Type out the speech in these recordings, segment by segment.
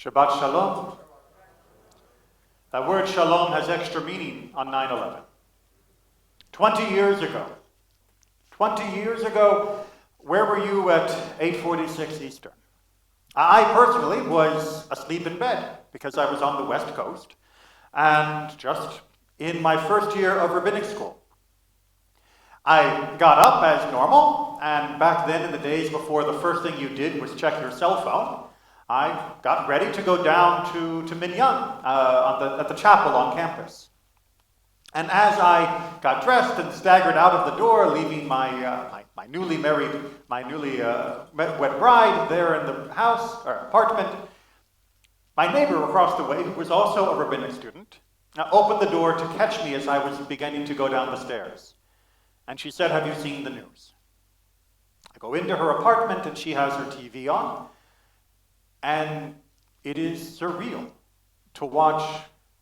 Shabbat Shalom. That word shalom has extra meaning on 9/11. 20 years ago, where were you at 8:46 Eastern? I personally was asleep in bed because I was on the West Coast and just in my first year of rabbinic school. I got up as normal, and back then in the days before the first thing you did was check your cell phone, I got ready to go down to Minyan at the chapel on campus. And as I got dressed and staggered out of the door, leaving my newly wed bride there in the house or apartment, my neighbor across the way, who was also a rabbinic student, opened the door to catch me as I was beginning to go down the stairs. And she said, "Have you seen the news?" I go into her apartment and she has her TV on. And it is surreal to watch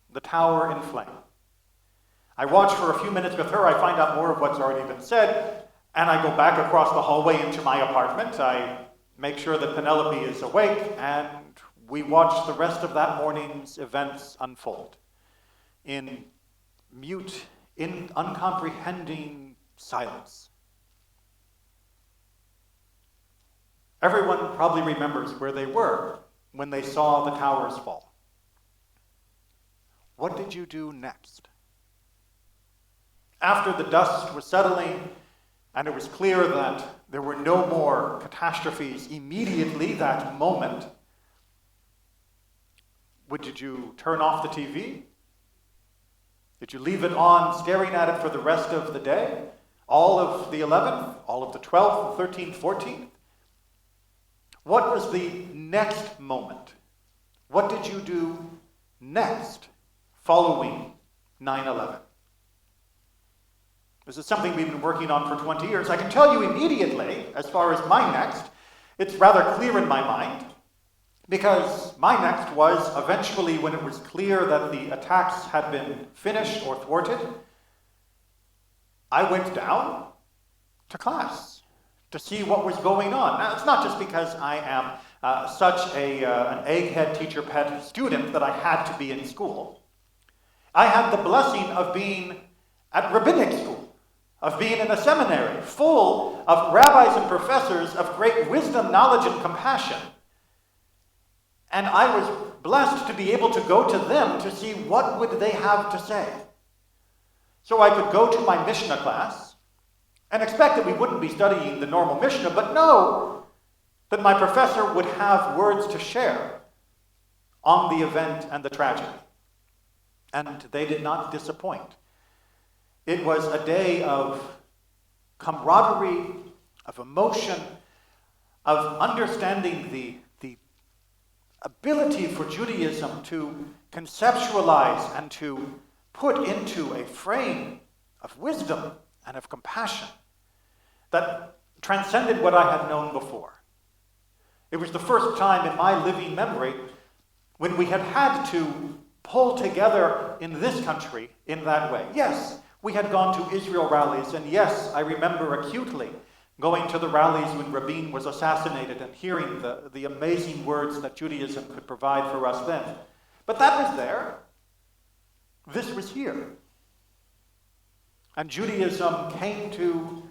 the tower in flame. I watch for a few minutes with her. I find out more of what's already been said. And I go back across the hallway into my apartment. I make sure that Penelope is awake. And we watch the rest of that morning's events unfold in mute, in uncomprehending silence. Everyone probably remembers where they were when they saw the towers fall. What did you do next? After the dust was settling and it was clear that there were no more catastrophes immediately that moment, did you turn off the TV? Did you leave it on, staring at it for the rest of the day? All of the 11th, all of the 12th, 13th, 14th? What was the next moment? What did you do next following 9/11? This is something we've been working on for 20 years. I can tell you immediately, as far as my next, it's rather clear in my mind, because my next was eventually when it was clear that the attacks had been finished or thwarted, I went down to class to see what was going on. Now, it's not just because I am such an egghead teacher pet student that I had to be in school. I had the blessing of being at rabbinic school, of being in a seminary full of rabbis and professors of great wisdom, knowledge, and compassion. And I was blessed to be able to go to them to see what would they have to say. So I could go to my Mishnah class and expect that we wouldn't be studying the normal Mishnah, but know that my professor would have words to share on the event and the tragedy. And they did not disappoint. It was a day of camaraderie, of emotion, of understanding the ability for Judaism to conceptualize and to put into a frame of wisdom and of compassion that transcended what I had known before. It was the first time in my living memory when we had to pull together in this country in that way. Yes, we had gone to Israel rallies, and yes, I remember acutely going to the rallies when Rabin was assassinated and hearing the amazing words that Judaism could provide for us then. But that was there. This was here. And Judaism came to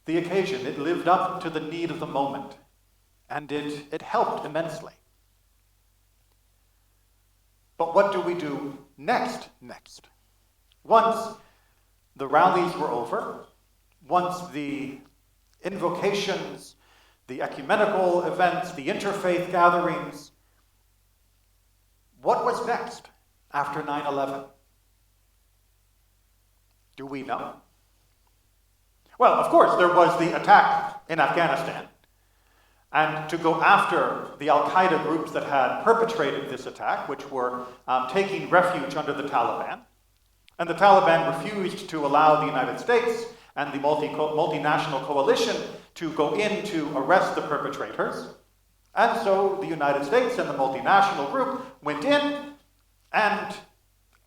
the occasion. It lived up to the need of the moment. And it helped immensely. But what do we do next? Once the rallies were over, once the invocations, the ecumenical events, the interfaith gatherings, what was next after 9/11? Do we know? Well, of course, there was the attack in Afghanistan. And to go after the Al-Qaeda groups that had perpetrated this attack, which were taking refuge under the Taliban. And the Taliban refused to allow the United States and the multinational coalition to go in to arrest the perpetrators. And so the United States and the multinational group went in and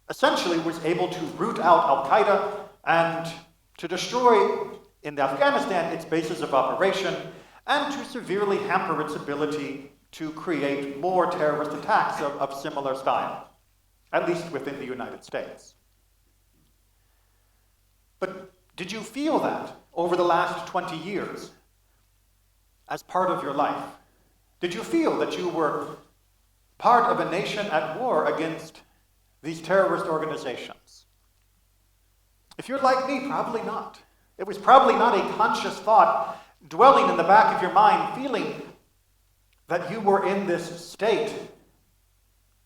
essentially was able to root out Al-Qaeda and to destroy in Afghanistan its bases of operation and to severely hamper its ability to create more terrorist attacks of similar style, at least within the United States. But did you feel that over the last 20 years as part of your life? Did you feel that you were part of a nation at war against these terrorist organizations? If you're like me, probably not. It was probably not a conscious thought dwelling in the back of your mind, feeling that you were in this state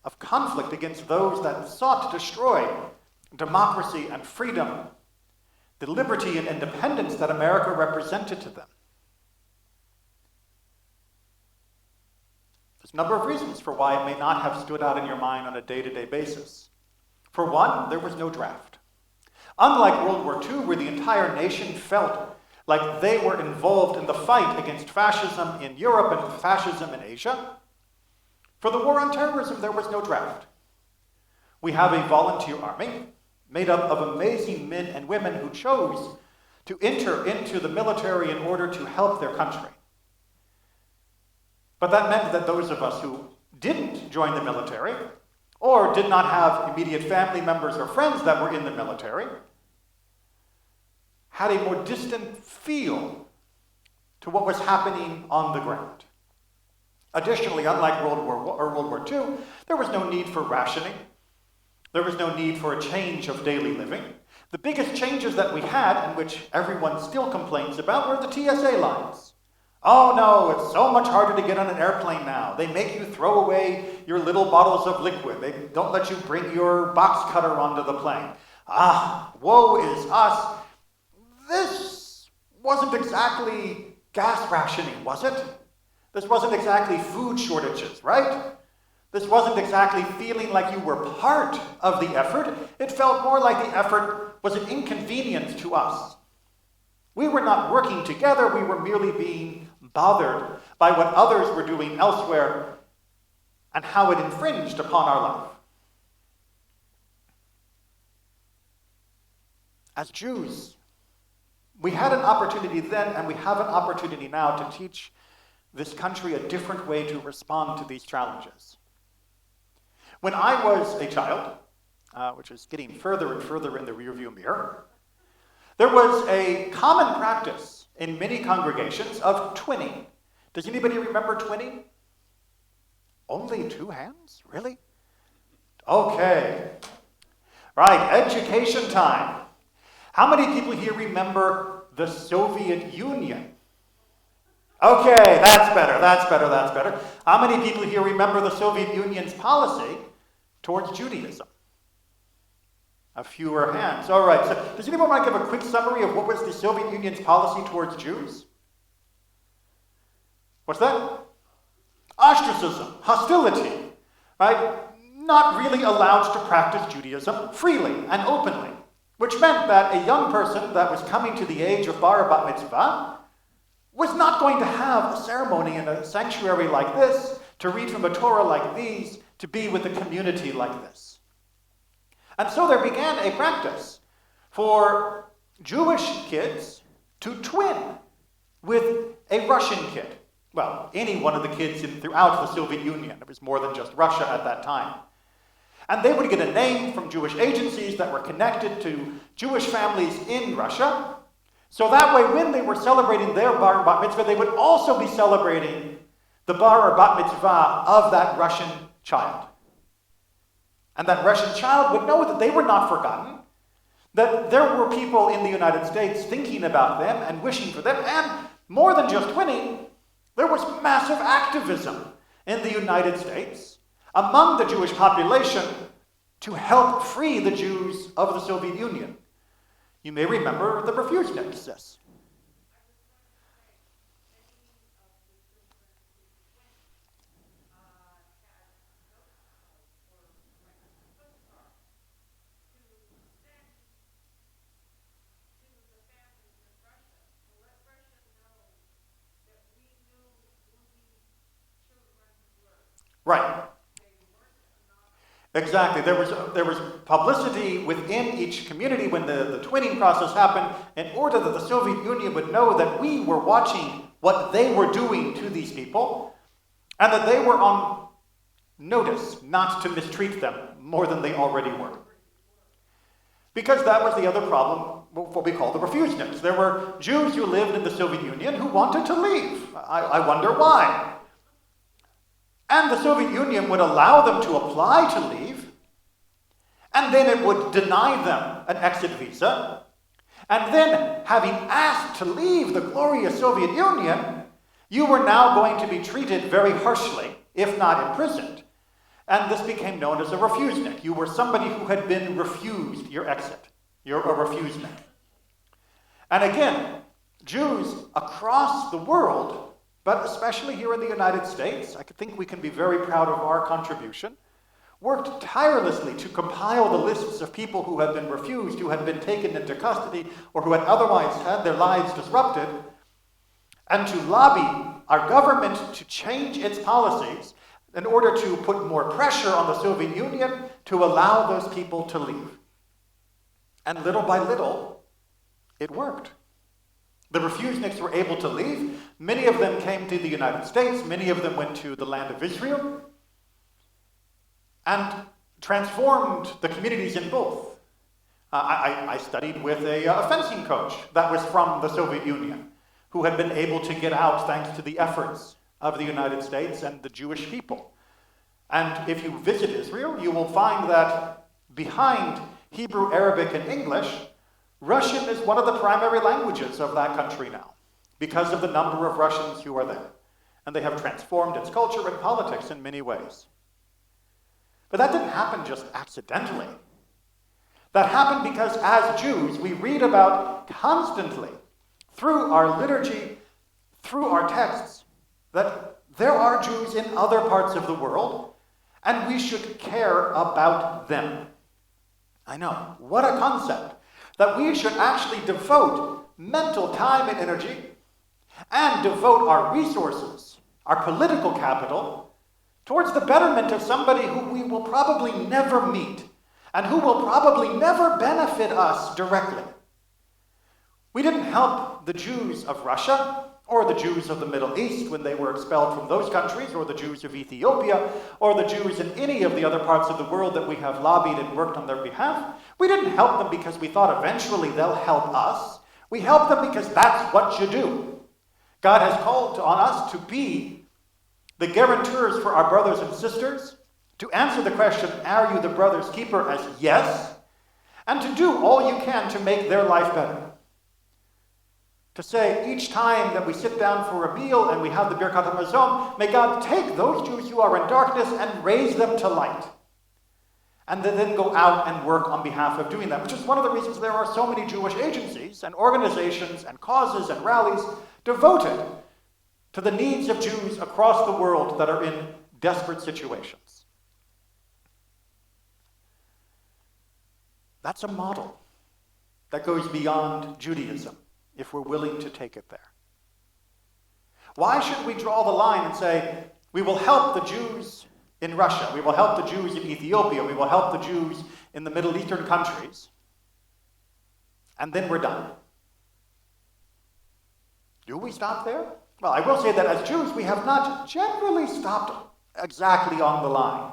of conflict against those that sought to destroy democracy and freedom, the liberty and independence that America represented to them. There's a number of reasons for why it may not have stood out in your mind on a day-to-day basis. For one, there was no draft. Unlike World War II, where the entire nation felt like they were involved in the fight against fascism in Europe and fascism in Asia, for the war on terrorism, there was no draft. We have a volunteer army made up of amazing men and women who chose to enter into the military in order to help their country. But that meant that those of us who didn't join the military, or did not have immediate family members or friends that were in the military, had a more distant feel to what was happening on the ground. Additionally, unlike World War II, there was no need for rationing. There was no need for a change of daily living. The biggest changes that we had, and which everyone still complains about, were the Tsa Lines. Oh no, it's so much harder to get on an airplane now. They make you throw away your little bottles of liquid. They don't let you bring your box cutter onto the plane. Woe is us. This wasn't exactly gas rationing, was it? This wasn't exactly food shortages, right? This wasn't exactly feeling like you were part of the effort. It felt more like the effort was an inconvenience to us. We were not working together. We were merely being bothered by what others were doing elsewhere and how it infringed upon our life. As Jews, we had an opportunity then, and we have an opportunity now to teach this country a different way to respond to these challenges. When I was a child, which is getting further and further in the rearview mirror, there was a common practice in many congregations of twinning. Does anybody remember twinning? Only 2 hands? Really? Okay. Right, education time. How many people here remember the Soviet Union? Okay, that's better. How many people here remember the Soviet Union's policy towards Judaism? A fewer hands. All right, so does anyone want to give a quick summary of what was the Soviet Union's policy towards Jews? What's that? Ostracism, hostility, right? Not really allowed to practice Judaism freely and openly, which meant that a young person that was coming to the age of bar or bat mitzvah was not going to have a ceremony in a sanctuary like this, to read from a Torah like these, to be with a community like this. And so there began a practice for Jewish kids to twin with a Russian kid. Well, any one of the kids throughout the Soviet Union. It was more than just Russia at that time. And they would get a name from Jewish agencies that were connected to Jewish families in Russia. So that way, when they were celebrating their bar or bat mitzvah, they would also be celebrating the bar or bat mitzvah of that Russian child. And that Russian child would know that they were not forgotten, that there were people in the United States thinking about them and wishing for them, and more than just twinning, there was massive activism in the United States among the Jewish population to help free the Jews of the Soviet Union. You may remember the Refuseniks. Right. Exactly. There was publicity within each community when the twinning process happened in order that the Soviet Union would know that we were watching what they were doing to these people. and that they were on notice not to mistreat them more than they already were. Because that was the other problem, what we call the refugees. There were Jews who lived in the Soviet Union who wanted to leave. I wonder why. And the Soviet Union would allow them to apply to leave, and then it would deny them an exit visa. And then, having asked to leave the glorious Soviet Union, you were now going to be treated very harshly, if not imprisoned. And this became known as a refusenik. You were somebody who had been refused your exit. You're a refusenik. And again, Jews across the world, but especially here in the United States, I think we can be very proud of our contribution, worked tirelessly to compile the lists of people who had been refused, who had been taken into custody, or who had otherwise had their lives disrupted, and to lobby our government to change its policies in order to put more pressure on the Soviet Union to allow those people to leave. And little by little, it worked. The refuseniks were able to leave. Many of them came to the United States. Many of them went to the land of Israel and transformed the communities in both. I studied with a fencing coach that was from the Soviet Union, who had been able to get out thanks to the efforts of the United States and the Jewish people. And if you visit Israel, you will find that behind Hebrew, Arabic, and English, Russian is one of the primary languages of that country now, because of the number of Russians who are there. And they have transformed its culture and politics in many ways. But that didn't happen just accidentally. That happened because as Jews, we read about constantly, through our liturgy, through our texts, that there are Jews in other parts of the world, and we should care about them. I know, what a concept, that we should actually devote mental time and energy, and devote our resources, our political capital, towards the betterment of somebody who we will probably never meet, and who will probably never benefit us directly. We didn't help the Jews of Russia, or the Jews of the Middle East when they were expelled from those countries, or the Jews of Ethiopia, or the Jews in any of the other parts of the world that we have lobbied and worked on their behalf. We didn't help them because we thought eventually they'll help us. We helped them because that's what you do. God has called on us to be the guarantors for our brothers and sisters, to answer the question, are you the brother's keeper, as yes, and to do all you can to make their life better. To say each time that we sit down for a meal and we have the Birkat HaMazon, may God take those Jews who are in darkness and raise them to light. And then go out and work on behalf of doing that, which is one of the reasons there are so many Jewish agencies and organizations and causes and rallies devoted to the needs of Jews across the world that are in desperate situations. That's a model that goes beyond Judaism, if we're willing to take it there. Why should we draw the line and say, we will help the Jews in Russia, we will help the Jews in Ethiopia, we will help the Jews in the Middle Eastern countries, and then we're done? Do we stop there? Well, I will say that as Jews, we have not generally stopped exactly on the line.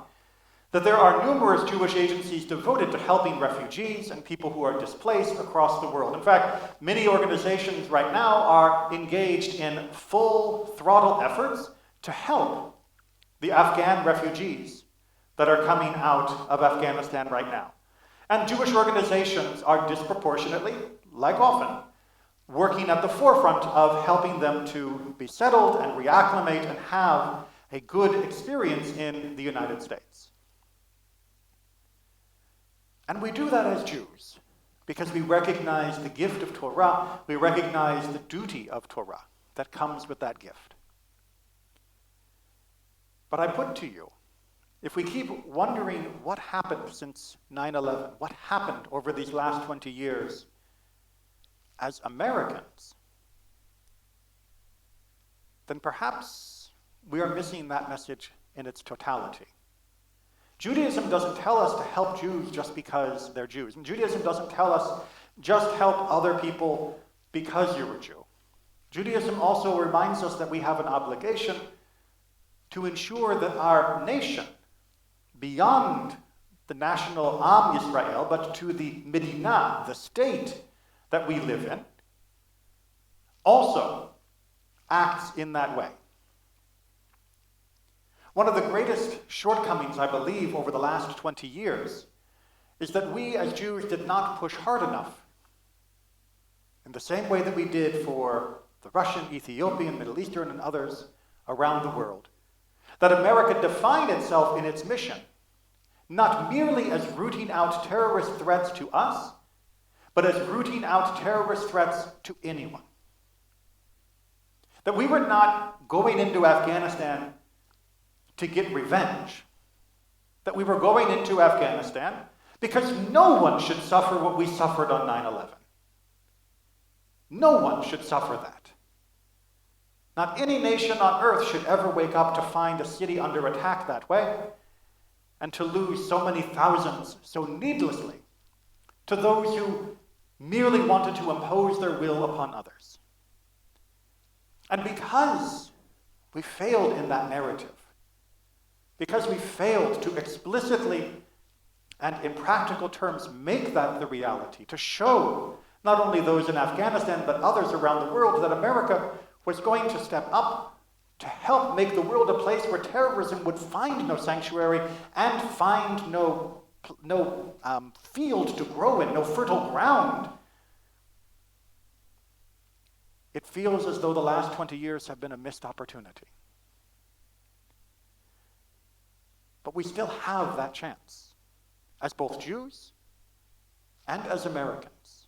That there are numerous Jewish agencies devoted to helping refugees and people who are displaced across the world. In fact, many organizations right now are engaged in full throttle efforts to help the Afghan refugees that are coming out of Afghanistan right now. And Jewish organizations are disproportionately, like often, working at the forefront of helping them to be settled and reacclimate and have a good experience in the United States. And we do that as Jews because we recognize the gift of Torah, we recognize the duty of Torah that comes with that gift. But I put to you, if we keep wondering what happened since 9/11, what happened over these last 20 years, as Americans, then perhaps we are missing that message in its totality. Judaism doesn't tell us to help Jews just because they're Jews. And Judaism doesn't tell us just help other people because you're a Jew. Judaism also reminds us that we have an obligation to ensure that our nation, beyond the national Am Yisrael, but to the Medina, the state that we live in, also acts in that way. One of the greatest shortcomings, I believe, over the last 20 years is that we as Jews did not push hard enough in the same way that we did for the Russian, Ethiopian, Middle Eastern, and others around the world, that America defined itself in its mission not merely as rooting out terrorist threats to us, but as rooting out terrorist threats to anyone. That we were not going into Afghanistan to get revenge. That we were going into Afghanistan because no one should suffer what we suffered on 9/11. No one should suffer that. Not any nation on earth should ever wake up to find a city under attack that way and to lose so many thousands so needlessly to those who merely wanted to impose their will upon others. And because we failed in that narrative, because we failed to explicitly and in practical terms make that the reality, to show not only those in Afghanistan but others around the world that America was going to step up to help make the world a place where terrorism would find no sanctuary and find no field to grow in, no fertile ground. It feels as though the last 20 years have been a missed opportunity. But we still have that chance, as both Jews and as Americans,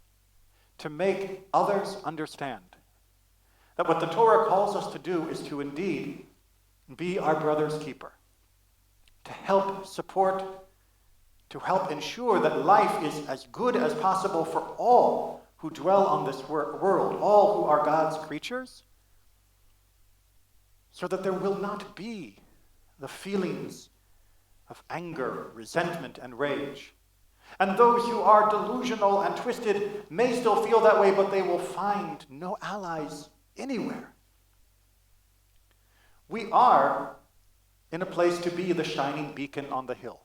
to make others understand that what the Torah calls us to do is to indeed be our brother's keeper, to help support, to help ensure that life is as good as possible for all who dwell on this world, all who are God's creatures, so that there will not be the feelings of anger, resentment, and rage. And those who are delusional and twisted may still feel that way, but they will find no allies anywhere. We are in a place to be the shining beacon on the hill.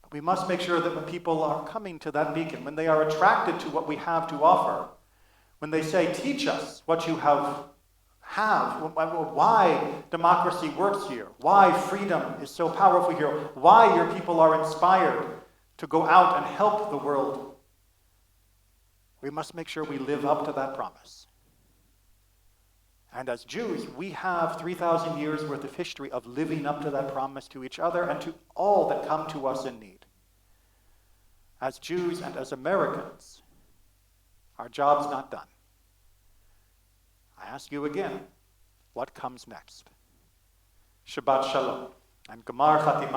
But we must make sure that when people are coming to that beacon, when they are attracted to what we have to offer, when they say, teach us what you have, why democracy works here, why freedom is so powerful here, why your people are inspired to go out and help the world, we must make sure we live up to that promise. And as Jews, we have 3,000 years worth of history of living up to that promise to each other and to all that come to us in need. As Jews and as Americans, our job's not done. I ask you again, what comes next? Shabbat Shalom and Gemar Chatima.